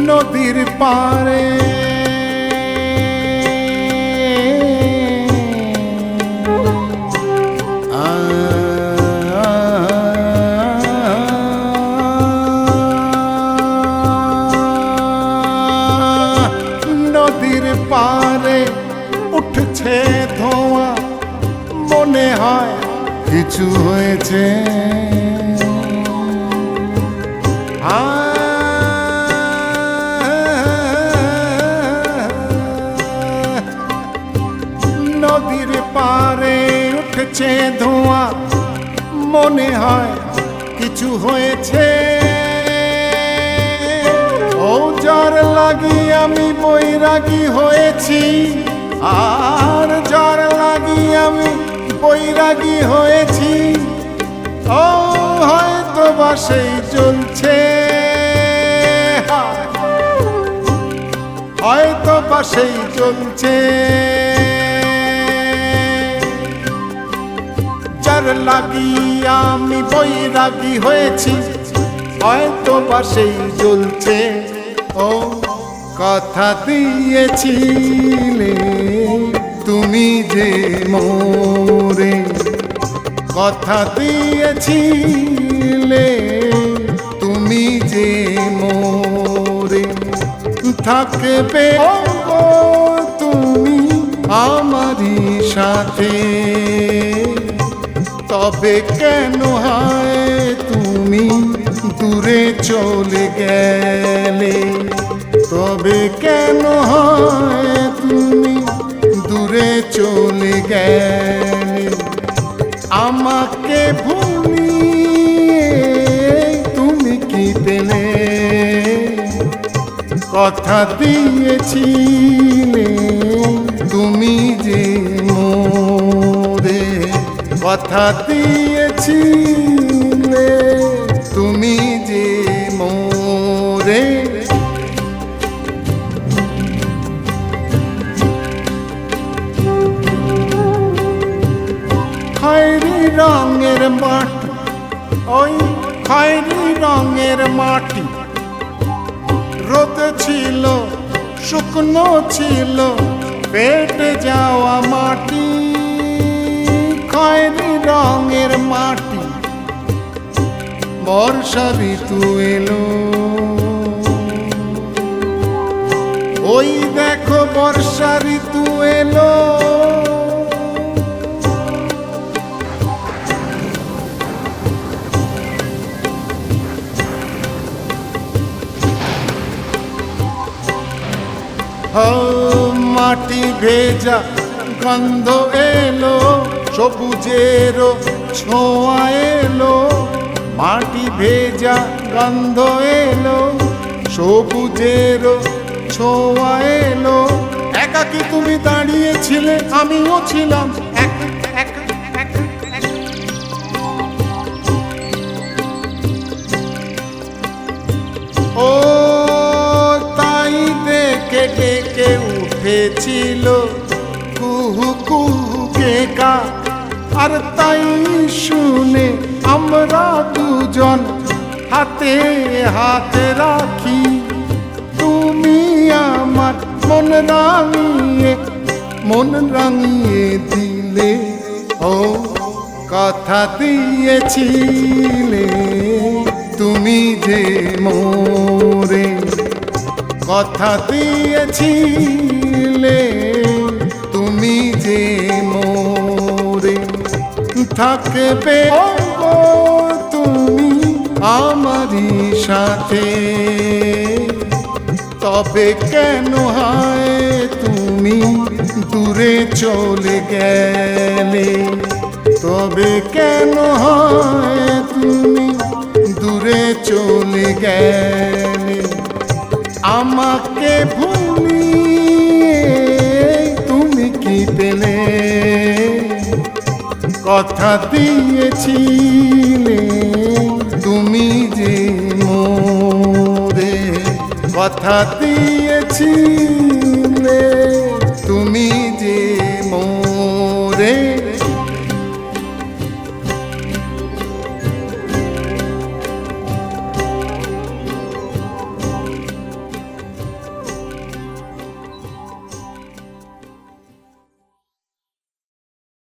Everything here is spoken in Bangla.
নদীর পারে নদীর পারে উঠছে ধোঁয়া, মনে হয় কিছু হয়েছে। নদীর পারে উঠছে ধোঁয়া, মনে হয় কিছু হয়েছে। ও জ্বর লাগি আমি বৈরাগী হয়েছি, আর জ্বর লাগি আমি বৈরাগী হয়েছি। ও হয়তো বা সেই জ্বলছে, হয়তো বা সেই জ্বলছে। জ্বর লাগি আমি বৈরাগী হয়েছি, হয়তো বা সেই জ্বলছে। ও কথা দিয়েছিলে তুমি যে মোরে, কথা দিয়েছিলে তুমি যে মোরে, থাকবে তুমি আমারই সাথে। তবে কেন হয় তুমি দূরে চলে গেলে, তবে কেন হয় তুমি দূরে চলে গেলে। আমাকে ভুলিয়ে তুমি কি পেলে, কথা দিয়েছিলে তুমি যে মোরে, কথা দিয়েছিলে তুমি যে মোরে। খয়েরি রঙের মাটি, ওই খয়েরি রঙের মাটি, রোদ ছিল শুকনো ছিল পেটে যাওয়া মাটি। খয়েরি রঙের মাটি, বর্ষা ঋতু এলো, ওই দেখো বর্ষা ঋতু এলো। মাটি ভেজা গন্ধ এলো, সবুজেরও ছোঁয়া এলো। মাটি ভেজা গন্ধ এলো, সবুজেরও ছোঁয়া এলো। একাকী তুমি দাঁড়িয়েছিলে, আমিও ছিলাম ও তাই ডেকে ডেকে উঠেছিল কুহু কুহু কেকা। আর তাই শুনে আমরা দুজন হাতে হাতে রাখি। তুমি আমার মন রাঙিয়ে দিলে। ও কথা দিয়েছিলে তুমি যে মোরে, কথা দিয়েছিলে তুমি যে মোরে। থাকবে তুমি আমারই সাথে। তবে কেন হয় তুমি দূরে চলে গেলে, তবে কেন হয় তুমি দূরে চলে গেলে। আমাকে ভুলিয়ে তুমি কি পেলে? কথা দিয়েছিলে তুমি যে মোরে, কথা দিয়েছিলে তুমি যে মোরে।